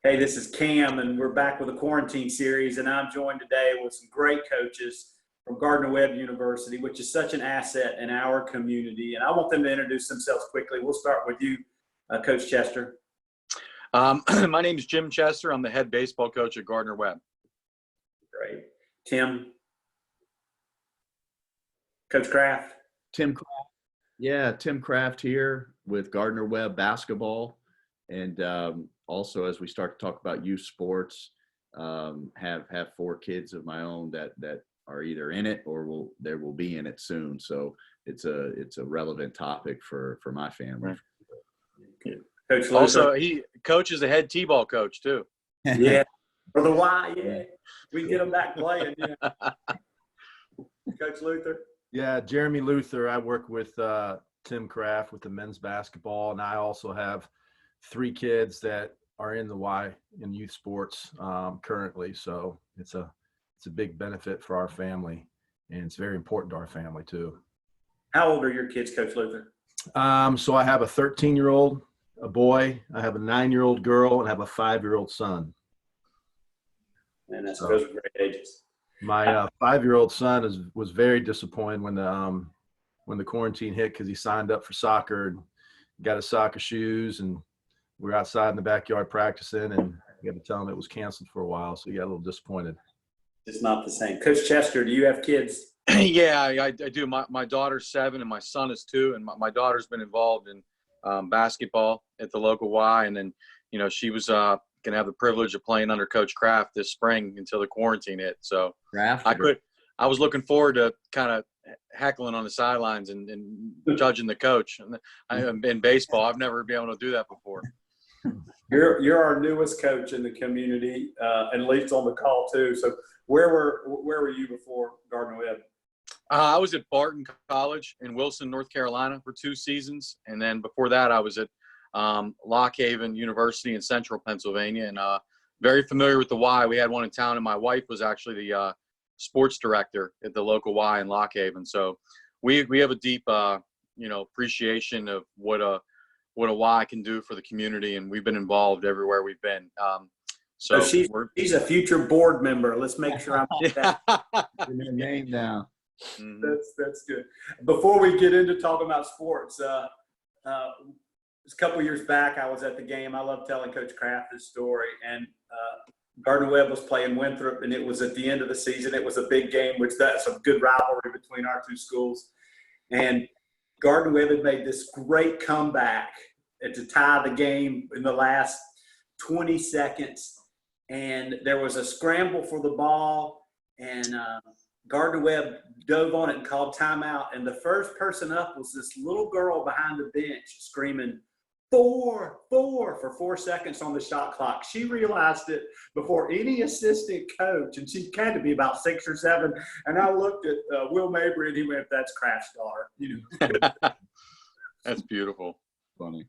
Hey, this is Cam, and we're back with a quarantine series, and I'm joined today with some great coaches from Gardner-Webb University, which is such an asset in our community. And I want them to introduce themselves quickly. We'll start with you, Coach Chester. My name is Jim Chester. I'm the head baseball coach at Gardner-Webb. Great. Tim? Coach Kraft? Tim Kraft. Yeah, Tim Kraft here with Gardner-Webb basketball. And also, as we start to talk about youth sports, have 4 kids of my own that are either in it or will be in it soon. So it's a relevant topic for my family. Right. Coach Luther. Also, Coach is a head T-ball coach too. Yeah, for the Y. Yeah, we can get them back playing. Yeah. Coach Luther. Yeah, Jeremy Luther. I work with Tim Kraft with the men's basketball, and I also have 3 kids that are in the Y in youth sports currently. So it's a big benefit for our family, and it's very important to our family too. How old are your kids, Coach Luther? So I have a 13-year-old, a boy. I have a 9-year-old girl, and I have a 5-year-old son. And those are great ages. My 5-year-old son was very disappointed when the quarantine hit because he signed up for soccer and got his soccer shoes, and we were outside in the backyard practicing, and I got to tell him it was canceled for a while, so he got a little disappointed. It's not the same. Coach Chester, do you have kids? Yeah, I do. My daughter's 7 and my son is 2, and my daughter's been involved in basketball at the local Y, and then she was going to have the privilege of playing under Coach Kraft this spring until the quarantine hit. So I was looking forward to kind of heckling on the sidelines and judging the coach. In baseball, I've never been able to do that before. You're our newest coach in the community, and Leaf's on the call too. So where were you before Gardner-Webb? I was at Barton College in Wilson, North Carolina for 2 seasons, and then before that I was at Lock Haven University in Central Pennsylvania, and very familiar with the Y. We had one in town, and my wife was actually the sports director at the local Y in Lock Haven. So we have a deep appreciation of what a Y can do for the community, and we've been involved everywhere we've been. So she's a future board member. Let's make sure I'm Get your name down. Mm-hmm. That's good. Before we get into talking about sports, a couple years back, I was at the game. I love telling Coach Kraft this story, and Gardner-Webb was playing Winthrop, and it was at the end of the season. It was a big game, which that's a good rivalry between our 2 schools. And Gardner-Webb had made this great comeback to tie the game in the last 20 seconds. And there was a scramble for the ball, and Gardner-Webb dove on it and called timeout. And the first person up was this little girl behind the bench screaming, 4 for 4 seconds on the shot clock. She realized it before any assistant coach, and she had to be about 6 or 7. And I looked at Will Mabry, and he went, "That's Kraft's daughter." That's beautiful. Funny.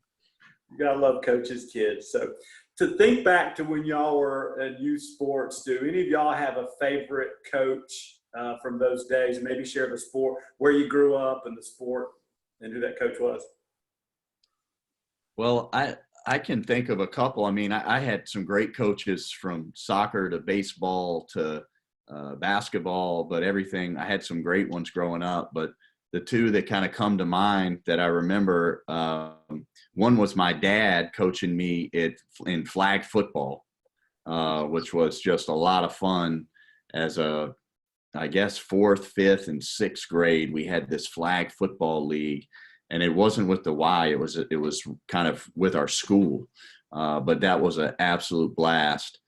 You gotta love coaches' kids. So to think back to when y'all were in youth sports, do any of y'all have a favorite coach from those days? Maybe share the sport, where you grew up and the sport, and who that coach was. Well, I can think of a couple. I mean, I had some great coaches from soccer to baseball to basketball, but everything. I had some great ones growing up, but the 2 that kind of come to mind that I remember, one was my dad coaching me in flag football, which was just a lot of fun. As I guess 4th, 5th, and 6th grade, we had this flag football league. And it wasn't with the Y, it was kind of with our school, but that was an absolute blast.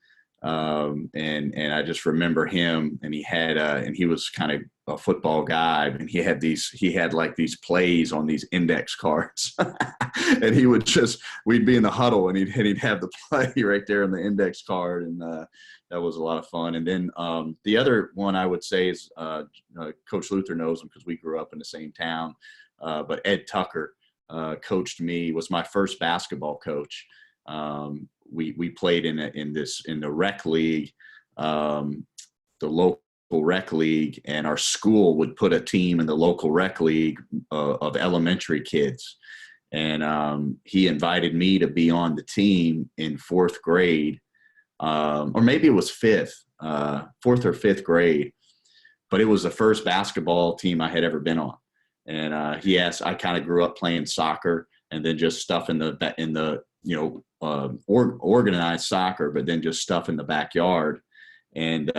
And I just remember him, and he was kind of a football guy, and he had like these plays on these index cards, and we'd be in the huddle, and he'd have the play right there on the index card, and that was a lot of fun. And then the other one I would say is Coach Luther knows him because we grew up in the same town. But Ed Tucker coached me, was my first basketball coach. We played in the rec league, the local rec league, and our school would put a team in the local rec league of elementary kids. And he invited me to be on the team in 4th grade. or maybe it was fourth or fifth grade, but it was the first basketball team I had ever been on. And he asked, I kind of grew up playing soccer and then just stuff in the organized soccer, but then just stuff in the backyard. And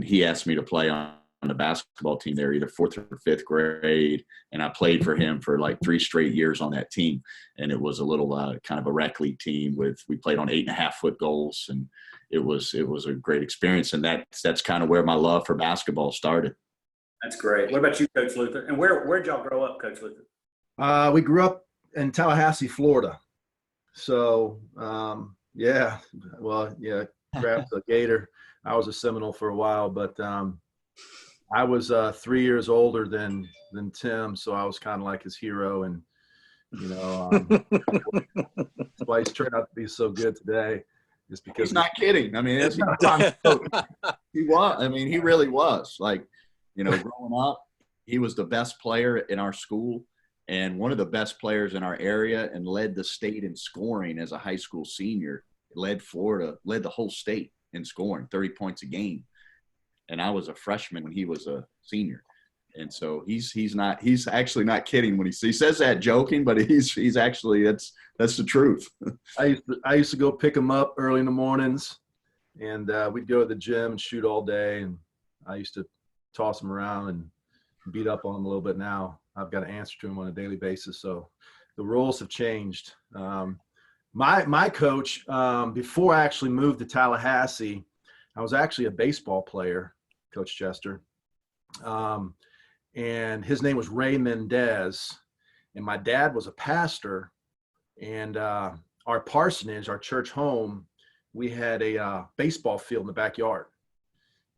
he asked me to play on the basketball team there, either fourth or fifth grade. And I played for him for like 3 straight years on that team. And it was a little kind of a rec league team we played on 8.5-foot goals. And it was a great experience. And that's kind of where my love for basketball started. That's great. What about you, Coach Luther? And where'd y'all grow up, Coach Luther? We grew up in Tallahassee, Florida. So, Kraft's a Gator. I was a Seminole for a while, but I was 3 years older than Tim, so I was kind of like his hero, and that's why he's turned out to be so good today. Is because he's not kidding. I mean, he was. I mean, he really was. Like, growing up, he was the best player in our school and one of the best players in our area, and led the state in scoring as a high school senior. Led the whole state in scoring, 30 points a game. And I was a freshman when he was a senior. And so he's actually not kidding when he says that joking, but he's actually, that's the truth. I used to go pick him up early in the mornings, and we'd go to the gym and shoot all day. And I used to toss him around and beat up on him a little bit. Now I've got to answer to him on a daily basis. So the roles have changed. My coach, before I actually moved to Tallahassee, I was actually a baseball player, Coach Chester. And his name was Ray Mendez. And my dad was a pastor. And our parsonage, our church home, we had a baseball field in the backyard.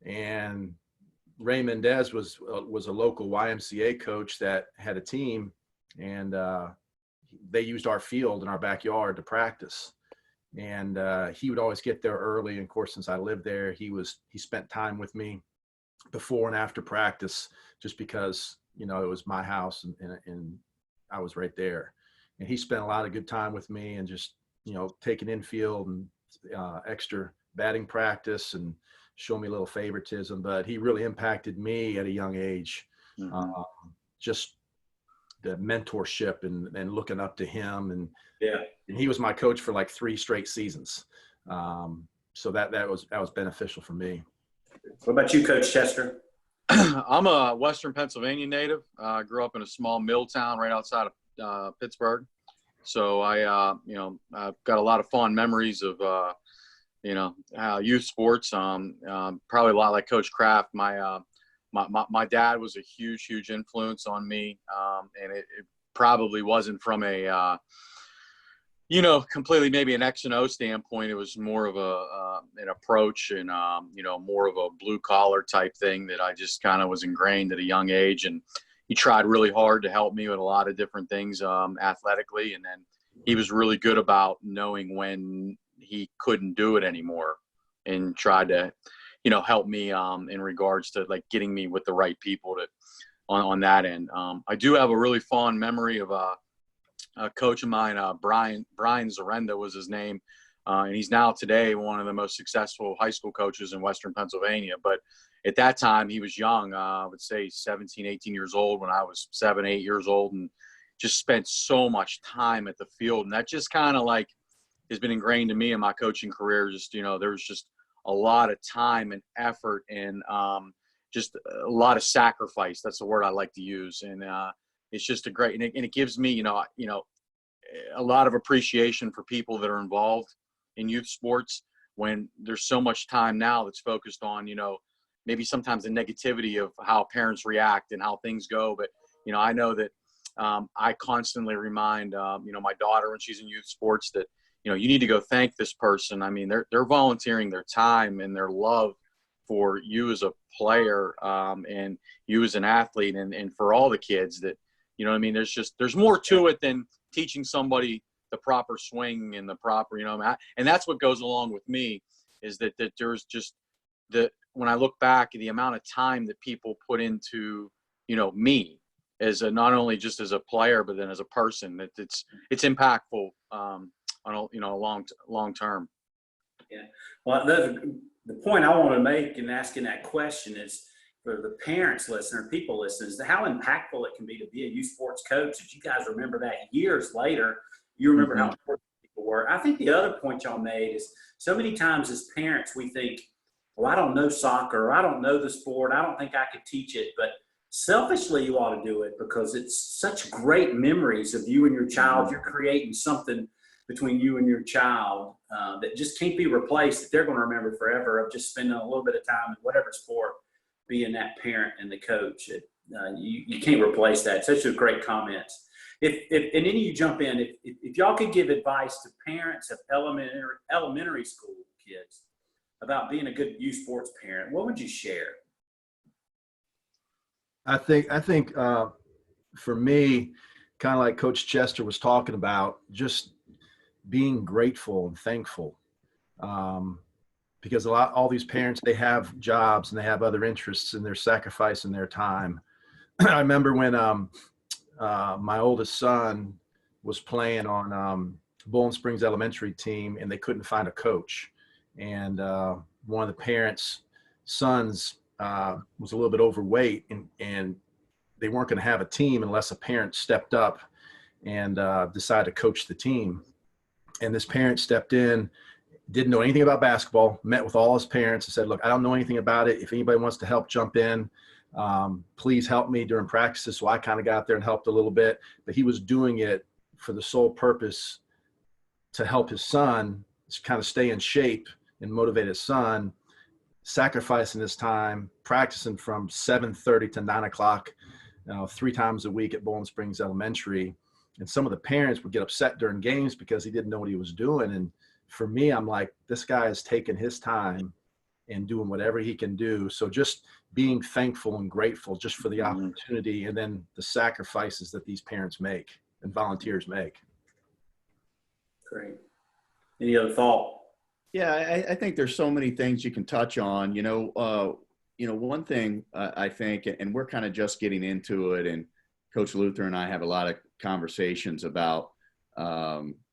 And Ray Mendez was a local YMCA coach that had a team, and they used our field in our backyard to practice. And he would always get there early. And of course, since I lived there, he spent time with me before and after practice, just because, it was my house and I was right there. And he spent a lot of good time with me, and just, taking infield and extra batting practice and show me a little favoritism. But he really impacted me at a young age. Mm-hmm. Just the mentorship and looking up to him. And he was my coach for like 3 straight seasons. So that was beneficial for me. What about you, Coach Chester? I'm a Western Pennsylvania native. I grew up in a small mill town right outside of Pittsburgh. So I've got a lot of fond memories of, youth sports. Probably a lot like Coach Kraft. My dad was a huge influence on me. And it probably wasn't from a, completely maybe an X and O standpoint. It was more of an approach and, more of a blue collar type thing that I just kind of was ingrained at a young age. And he tried really hard to help me with a lot of different things athletically. And then he was really good about knowing when he couldn't do it anymore, and tried to, help me in regards to like getting me with the right people on that end. I do have a really fond memory of a coach of mine, Brian Zarenda was his name. And he's now today one of the most successful high school coaches in Western Pennsylvania. But at that time he was young, I would say 17, 18 years old when I was 7, 8 years old, and just spent so much time at the field. And that just kind of like has been ingrained in me in my coaching career. Just, there was just a lot of time and effort and just a lot of sacrifice. That's the word I like to use. And it's just a great, and it gives me, a lot of appreciation for people that are involved in youth sports, when there's so much time now that's focused on, maybe sometimes the negativity of how parents react and how things go. But, I know that I constantly remind, my daughter when she's in youth sports that, you need to go thank this person. I mean, they're volunteering their time and their love for you as a player and you as an athlete, and for all the kids that, there's more to it than teaching somebody the proper swing and the proper, and that's what goes along with me, is that there's just when I look back at the amount of time that people put into, me as not only just as a player, but then as a person, that it's impactful on a long term. Yeah. Well, the point I want to make in asking that question is for the parents listening or people listening is how impactful it can be to be a youth sports coach. If you guys remember that years later, you remember how important people were. I think the other point y'all made is so many times as parents, we think, well, I don't know soccer, or I don't know the sport, I don't think I could teach it. But selfishly, you ought to do it because it's such great memories of you and your child. You're creating something between you and your child that just can't be replaced, that they're going to remember forever, of just spending a little bit of time in whatever sport, being that parent and the coach. You can't replace that. Such a great comments. If and any of you jump in, if y'all could give advice to parents of elementary school kids about being a good youth sports parent, what would you share? I think for me, kind of like Coach Chester was talking about, just being grateful and thankful, because all these parents, they have jobs and they have other interests and they're sacrificing their time. I remember when my oldest son was playing on Bowling Springs Elementary team, and they couldn't find a coach, and one of the parents' sons was a little bit overweight, and they weren't going to have a team unless a parent stepped up and decided to coach the team. And this parent stepped in, didn't know anything about basketball, met with all his parents and said, look, I don't know anything about it. If anybody wants to help, jump in. Please help me during practices. So I kind of got out there and helped a little bit, but he was doing it for the sole purpose to help his son kind of stay in shape and motivate his son, sacrificing his time, practicing from 7:30 to 9 o'clock, 3 times a week at Bowling Springs Elementary. And some of the parents would get upset during games because he didn't know what he was doing. And for me, I'm like, this guy is taking his time and doing whatever he can do. So just being thankful and grateful just for the opportunity, and then the sacrifices that these parents make and volunteers make. Great. Any other thought? Yeah, I think there's so many things you can touch on. One thing I think, and we're kind of just getting into it, and Coach Luther and I have a lot of conversations about,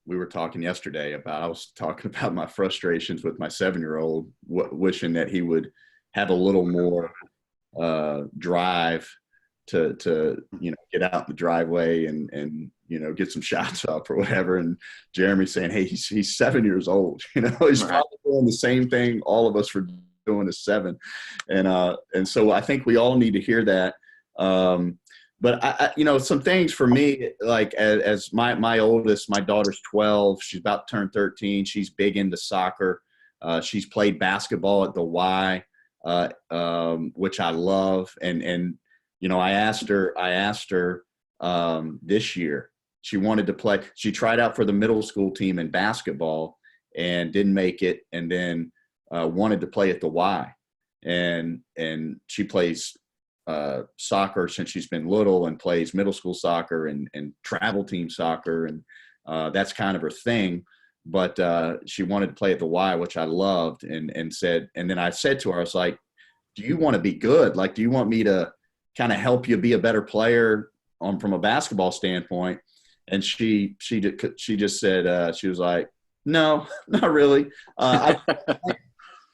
we were talking yesterday about, I was talking about my frustrations with my 7-year-old, wishing that he would have a little more drive to get out in the driveway and get some shots up or whatever. And Jeremy saying, hey, he's 7 years old. He's probably doing the same thing all of us were doing as 7. And so I think we all need to hear that. But I some things for me, like as my oldest, my daughter's 12, she's about to turn 13. She's big into soccer. She's played basketball at the Y, which I love. And I asked her this year, she wanted to play. She tried out for the middle school team in basketball and didn't make it. And then wanted to play at the Y, and she plays soccer since she's been little, and plays middle school soccer and travel team soccer, and that's kind of her thing. But she wanted to play at the Y, which I loved, and then I said to her, I was like, do you want to be good? Like, do you want me to kind of help you be a better player from a basketball standpoint? And she just said, she was like, no, not really. I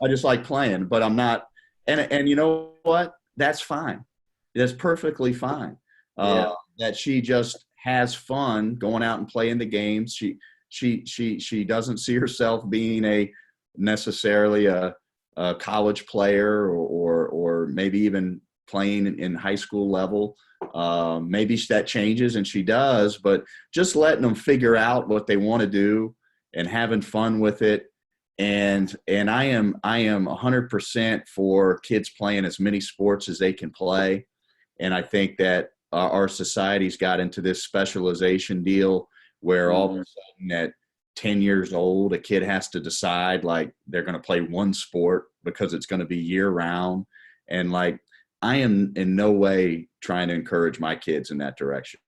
just like playing, but I'm not. And you know what? That's fine. That's perfectly fine. That she just has fun going out and playing the games. She doesn't see herself being necessarily a college player or maybe even playing in high school level. Maybe that changes and she does, but just letting them figure out what they want to do and having fun with it. And I am 100% for kids playing as many sports as they can play. And I think that our society's got into this specialization deal where all of a sudden at 10 years old, a kid has to decide like they're going to play one sport because it's going to be year round. And like, I am in no way trying to encourage my kids in that direction.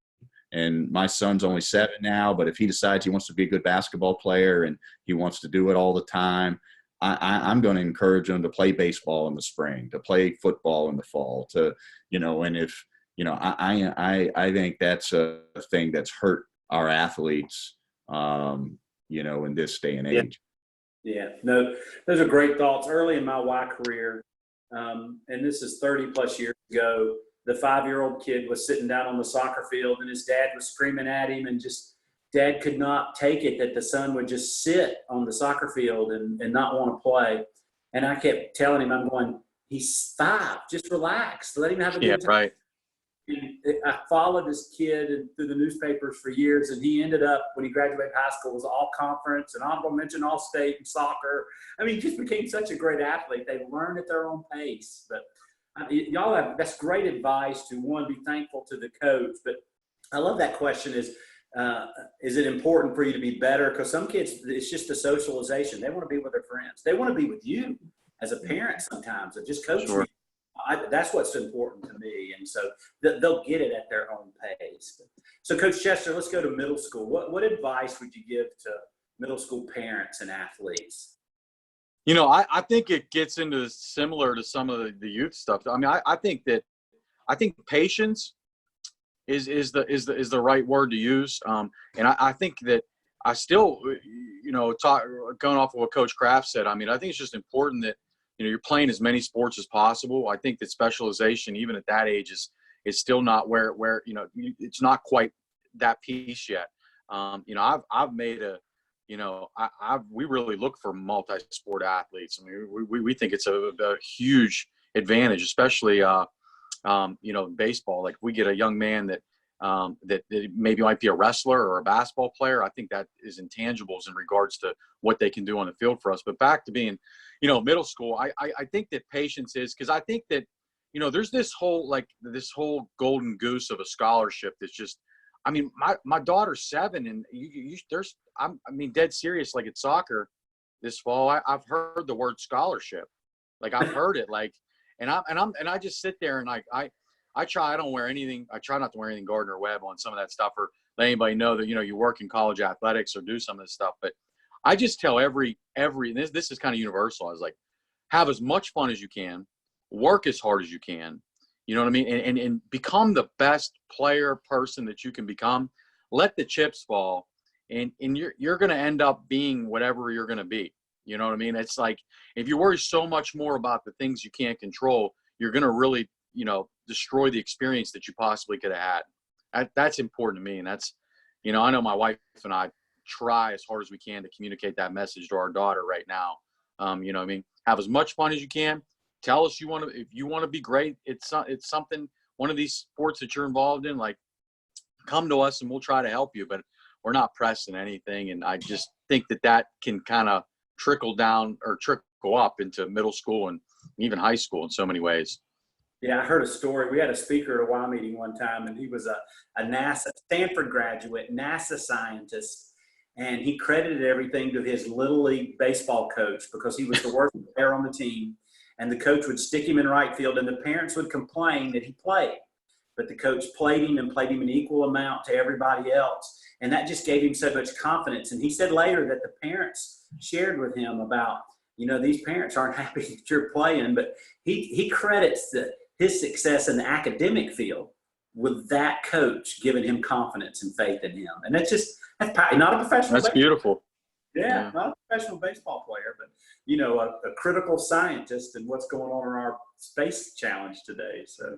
And my son's only 7 now, but if he decides he wants to be a good basketball player and he wants to do it all the time, I'm going to encourage him to play baseball in the spring, to play football in the fall, and if, I think that's a thing that's hurt our athletes, in this day and age. Yeah, no, those are great thoughts. Early in my Y career, and this is 30 plus years ago, the 5-year-old kid was sitting down on the soccer field and his dad was screaming at him, and just dad could not take it that the son would just sit on the soccer field and not want to play. And I kept telling him, I'm going, he's 5, just relax, let him have a Yeah, good time. right. And I followed this kid through the newspapers for years, and he ended up, when he graduated high school, was all conference and honorable mention all state in soccer. I mean, he just became such a great athlete. They learn at their own pace. But y'all have, that's great advice to, one, be thankful to the coach. But I love that question is it important for you to be better? Because some kids, it's just a socialization. They want to be with their friends. They want to be with you as a parent sometimes, and just coach Sure. you. That's what's important to me. And so they'll get it at their own pace. So Coach Chester, let's go to middle school. What advice would you give to middle school parents and athletes? You know, I think it gets into similar to some of the youth stuff. I mean, I think patience is the right word to use. And I think that I still, you know, going off of what Coach Kraft said, I mean, I think it's just important that, you know, you're playing as many sports as possible. I think that specialization, even at that age, is still not where you know, it's not quite that piece yet. You know, I've made a, you know, we really look for multi-sport athletes. I mean, we think it's a huge advantage, especially you know, baseball. Like, we get a young man that maybe might be a wrestler or a basketball player. I think that is intangibles in regards to what they can do on the field for us. But back to being, you know, middle school, I think that patience is, because I think that, you know, there's this whole golden goose of a scholarship that's just, I mean, my daughter's 7, and I mean, dead serious, like at soccer this fall, I've heard the word scholarship. Like, I've heard it, like, and I just sit there and I try not to wear anything Gardner Webb on some of that stuff, or let anybody know that, you know, you work in college athletics or do some of this stuff. But I just tell this is kind of universal. I was like, have as much fun as you can, work as hard as you can, you know what I mean? And become the best person that you can become. Let the chips fall, and you're going to end up being whatever you're going to be. You know what I mean? It's like, if you worry so much more about the things you can't control, you're going to really, you know, destroy the experience that you possibly could have had. That's important to me. And that's, you know, I know my wife and I try as hard as we can to communicate that message to our daughter right now. You know what I mean? Have as much fun as you can. Tell us if you want to be great. It's something, one of these sports that you're involved in, like, come to us and we'll try to help you, but we're not pressing anything. And I just think that can kind of trickle down or trickle up into middle school and even high school in so many ways. Yeah, I heard a story. We had a speaker at a Y meeting one time, and he was a Stanford graduate, NASA scientist, and he credited everything to his Little League baseball coach, because he was the worst player on the team, and the coach would stick him in right field, and the parents would complain that he played. But the coach played him an equal amount to everybody else, and that just gave him so much confidence. And he said later that the parents shared with him about, you know, these parents aren't happy that you're playing, but he credits his success in the academic field with that coach giving him confidence and faith in him. And that's not a professional. That's beautiful. Yeah, not a professional baseball player, but, you know, a critical scientist and what's going on in our space challenge today. So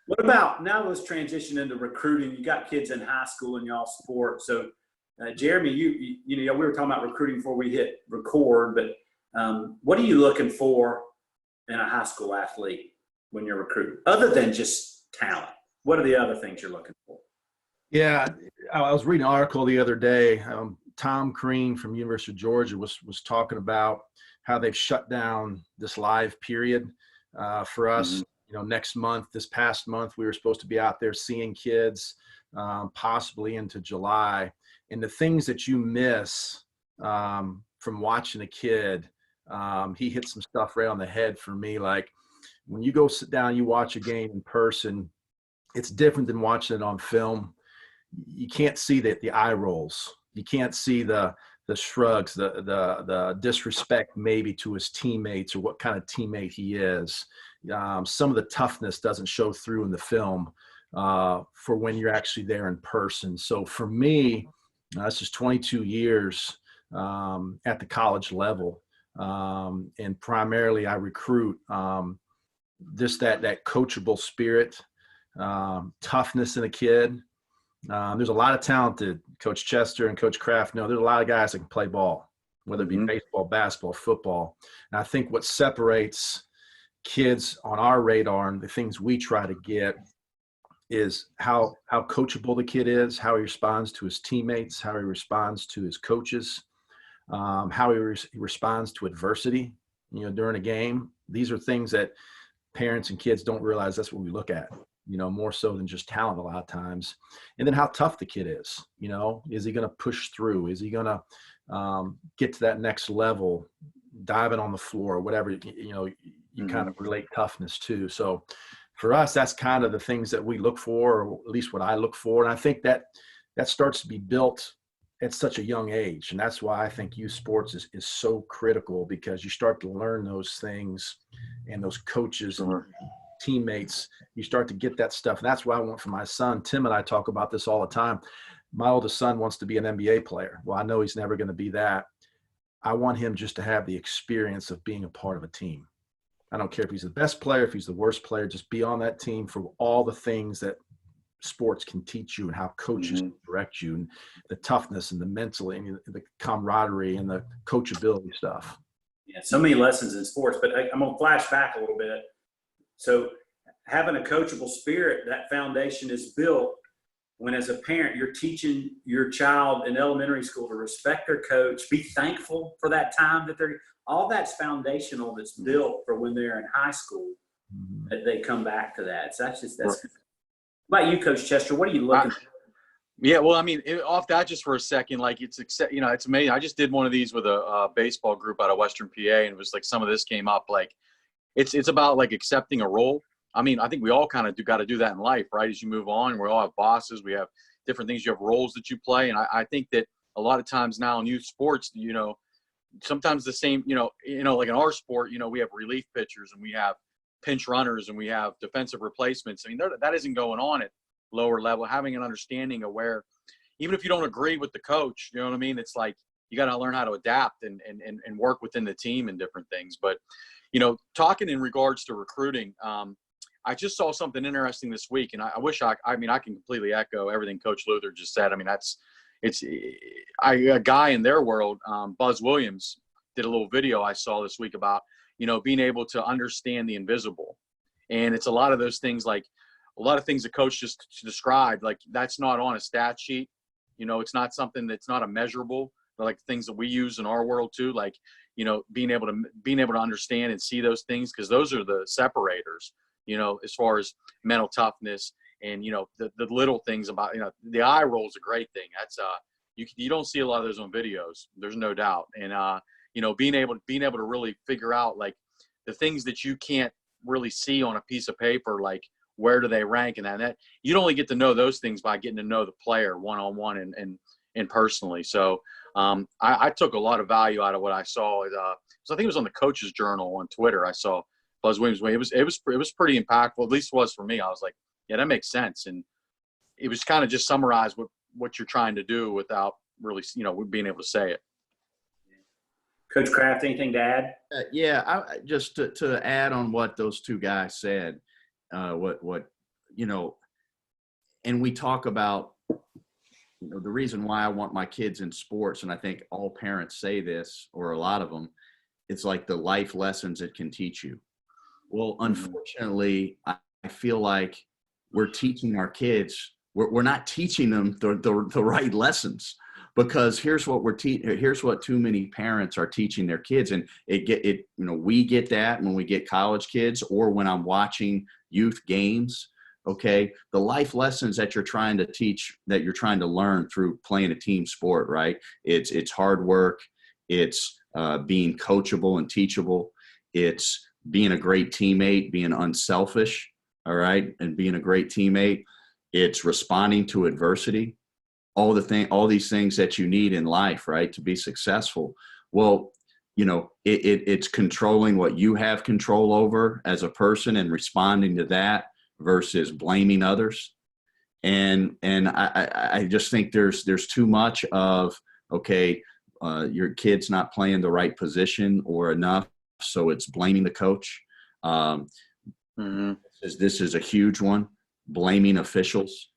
what about, now let's transition into recruiting. You got kids in high school in y'all sport. So Jeremy, you know, we were talking about recruiting before we hit record, but what are you looking for in a high school athlete when you're recruiting, other than just talent? What are the other things you're looking for? Yeah, I was reading an article the other day. Tom Crean from University of Georgia was talking about how they've shut down this live period for us. Mm-hmm. You know, this past month, we were supposed to be out there seeing kids, possibly into July. And the things that you miss from watching a kid, he hit some stuff right on the head for me. Like, when you go sit down, you watch a game in person, it's different than watching it on film. You can't see the eye rolls. You can't see the shrugs, the disrespect maybe to his teammates or what kind of teammate he is. Some of the toughness doesn't show through in the film for when you're actually there in person. So for me, this is 22 years. at the college level. And primarily I recruit just that coachable spirit, toughness in a kid. There's a lot of talented, Coach Chester and Coach Kraft know there's a lot of guys that can play ball, whether it be baseball, basketball, football. And I think what separates kids on our radar and the things we try to get is how coachable the kid is, how he responds to his teammates, how he responds to his coaches, how he responds to adversity, during a game. These are things that parents and kids don't realize that's what we look at, more so than just talent a lot of times. And then how tough the kid is, is he going to push through? Is he going to get to that next level, diving on the floor, whatever, you kind of relate toughness to. So for us, that's kind of the things that we look for, or at least what I look for. And I think that starts to be built at such a young age. And that's why I think youth sports is so critical, because you start to learn those things, and those coaches and teammates, you start to get that stuff. And that's why I want for my son. Tim and I talk about this all the time. My oldest son wants to be an NBA player. Well, I know he's never going to be that. I want him just to have the experience of being a part of a team. I don't care if he's the best player, if he's the worst player, just be on that team for all the things that sports can teach you, and how coaches can direct you, and the toughness and the mental and the camaraderie and the coachability stuff. Yeah, so many lessons in sports, but I'm going to flash back a little bit. So having a coachable spirit, that foundation is built when, as a parent, you're teaching your child in elementary school to respect their coach, be thankful for that time that all that's foundational, that's built for when they're in high school, that they come back to that. So that's what about you, Coach Chester? What are you looking for? Yeah, well, I mean, off that just for a second, like it's amazing. I just did one of these with a baseball group out of Western PA, and it was like some of this came up. Like it's about like accepting a role. I mean, I think we all kind of got to do that in life, right? As you move on, we all have bosses, we have different things, you have roles that you play, and I think that a lot of times now in youth sports, sometimes the same, like in our sport, we have relief pitchers and we have pinch runners and we have defensive replacements. I mean, that isn't going on at lower level. Having an understanding of where, even if you don't agree with the coach, you know what I mean? It's like you got to learn how to adapt and work within the team and different things. But, talking in regards to recruiting, I just saw something interesting this week, and I wish I can completely echo everything Coach Luther just said. I mean, a guy in their world, Buzz Williams, did a little video I saw this week about, being able to understand the invisible. And it's a lot of those things, like a lot of things the coach just described, like that's not on a stat sheet. It's not something that's not a measurable, but like things that we use in our world too, like, being able to understand and see those things, because those are the separators, as far as mental toughness and, the little things about, the eye roll is a great thing. That's you don't see a lot of those on videos. There's no doubt. And, being able to really figure out like the things that you can't really see on a piece of paper, like where do they rank, and that you'd only get to know those things by getting to know the player one-on-one and personally. So I took a lot of value out of what I saw. So I think it was on the Coach's Journal on Twitter. I saw Buzz Williams. It was pretty impactful. At least it was for me. I was like, yeah, that makes sense. And it was kind of just summarize what you're trying to do without really, being able to say it. Coach Kraft, anything to add? I just to add on what those two guys said, and we talk about, the reason why I want my kids in sports, and I think all parents say this, or a lot of them, it's like the life lessons it can teach you. Well, unfortunately, I feel like we're teaching our kids, we're not teaching them the right lessons, because here's what too many parents are teaching their kids. And we get that when we get college kids, or when I'm watching youth games. Okay. The life lessons that you're trying to teach, that you're trying to learn through playing a team sport, right? It's hard work. It's being coachable and teachable. It's being a great teammate, being unselfish. All right. And being a great teammate. It's responding to adversity. All these things that you need in life, right, to be successful. Well, it's controlling what you have control over as a person and responding to that versus blaming others. And I just think there's too much of, okay, your kid's not playing the right position or enough, so it's blaming the coach. This is a huge one. Blaming officials.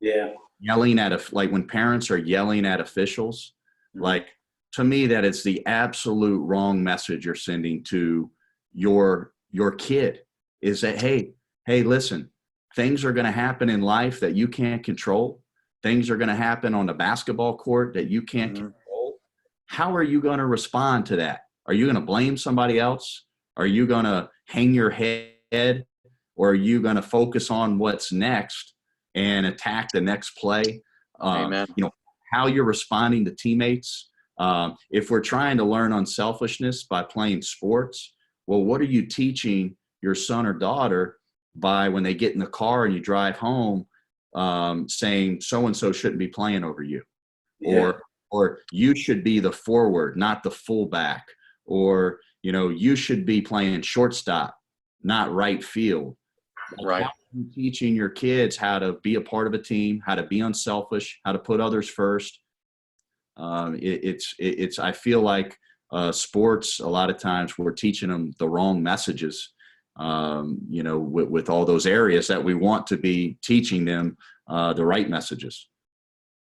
Yeah. Yelling at like when parents are yelling at officials, like, to me, that is the absolute wrong message you're sending to your kid, is that, hey, listen, things are going to happen in life that you can't control. Things are going to happen on the basketball court that you can't control. How are you going to respond to that? Are you going to blame somebody else? Are you going to hang your head? Or are you going to focus on what's next and attack the next play? Amen. How you're responding to teammates. If we're trying to learn unselfishness by playing sports, well, what are you teaching your son or daughter by when they get in the car and you drive home, saying so-and-so shouldn't be playing over you? Yeah. Or you should be the forward, not the fullback. Or, you should be playing shortstop, not right field. Right. How are you teaching your kids how to be a part of a team, how to be unselfish, how to put others first? I feel like sports, a lot of times we're teaching them the wrong messages, with all those areas that we want to be teaching them the right messages.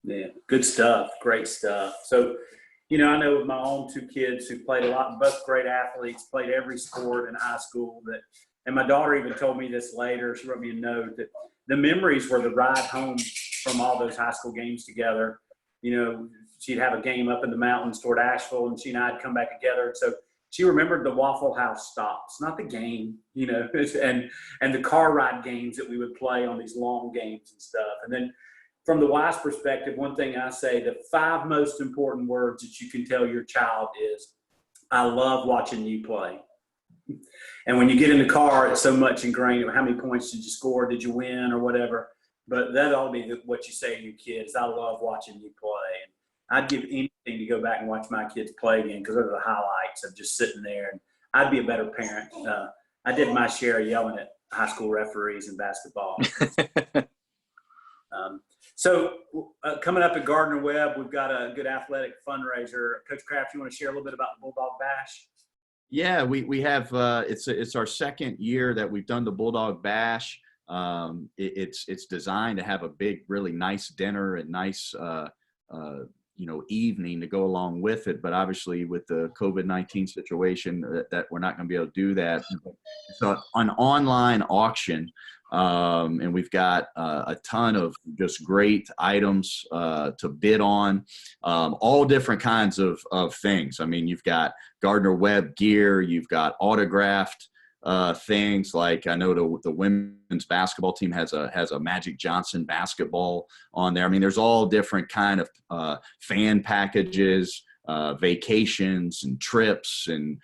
Yeah, good stuff. Great stuff. So, I know with my own two kids who played a lot, both great athletes, played every sport in high school, and my daughter even told me this later. She wrote me a note that the memories were the ride home from all those high school games together. She'd have a game up in the mountains toward Asheville, and she and I'd come back together. So she remembered the Waffle House stops, not the game, and the car ride games that we would play on these long games and stuff. And then from the wife's perspective, one thing I say, the 5 most important words that you can tell your child is, I love watching you play. And when you get in the car, it's so much ingrained. How many points did you score? Did you win or whatever? But that ought to be what you say to your kids. I love watching you play. And I'd give anything to go back and watch my kids play again, because those are the highlights of just sitting there. And I'd be a better parent. I did my share of yelling at high school referees in basketball. So coming up at Gardner Webb, we've got a good athletic fundraiser. Coach Kraft, you want to share a little bit about the Bulldog Bash? Yeah, we have it's our second year that we've done the Bulldog Bash. It's designed to have a big, really nice dinner and nice evening to go along with it. But obviously with the COVID-19 situation, that we're not going to be able to do that. It's an online auction. And we've got a ton of just great items to bid on, all different kinds of things. I mean, you've got Gardner Webb gear, you've got autographed things, like I know the women's basketball team has a Magic Johnson basketball on there. I mean, there's all different kind of fan packages, vacations and trips, and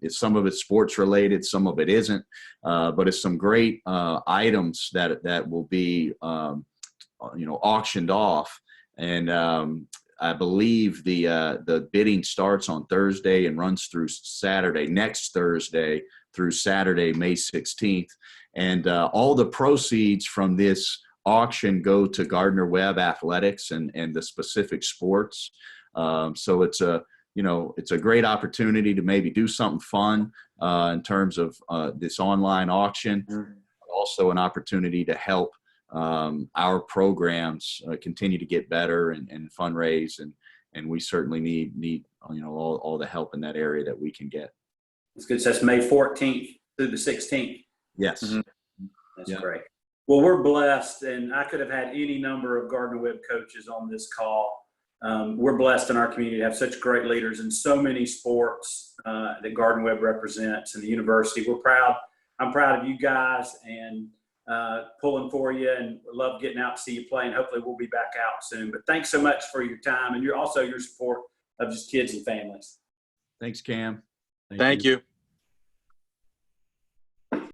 some of it's sports related, some of it isn't, but it's some great items that will be auctioned off. And I believe the bidding starts on Thursday and runs through next Thursday through Saturday, May 16th. And all the proceeds from this auction go to Gardner Webb Athletics and the specific sports. So it's a great opportunity to maybe do something fun in terms of this online auction. Also an opportunity to help our programs continue to get better and fundraise, and we certainly need all the help in that area that we can get. That's good. So that's May 14th through the 16th. Yes. Mm-hmm. That's great. Well, we're blessed, and I could have had any number of Gardner Webb coaches on this call. We're blessed in our community to have such great leaders in so many sports that Gardner Webb represents, and the university. We're proud. I'm proud of you guys, and pulling for you, and love getting out to see you play, and hopefully we'll be back out soon. But thanks so much for your time and your support of just kids and families. Thanks, Cam. Thank you.